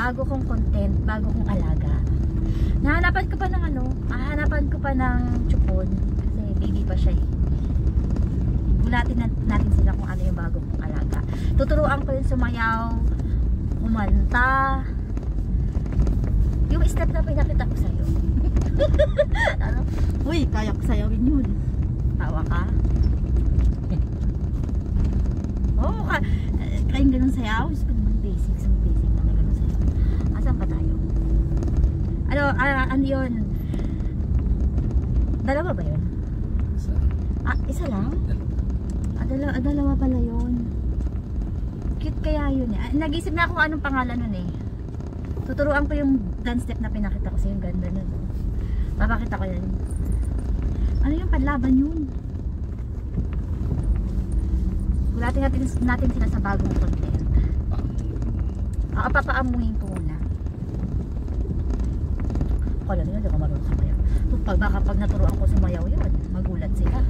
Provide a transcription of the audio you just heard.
bago kong content, bago kong alaga. Nahanapan ko pa ng chupon kasi baby pa siya eh. Gulatin natin sila kung ano yung bago kong alaga. Tuturuan ko yung sumayaw, kumanta. Yung step na pinakita ko sa'yo. Ano? Uy, kaya ko sayawin yun. Tawa ka? Oo, kayong ganun sayaw. Gusto ko naman basic na ganun sayaw. Asan pa tayo? Ano yun? Dalawa ba yun? Isa lang? Dalawa pala yun. Cute kaya yun eh. Nag-isip na ako anong pangalan nun eh. Tuturuan ko yung dance step na pinakita ko sa yung ganda nun. Papakita ko yun. Ano yung panlaban yun? Gulatin natin sila sa bagong content. Papaamuhin ko muna. Kala nila, di ako marunong sumayaw. Baka pag naturuan ko sumayaw yun, magulat sila.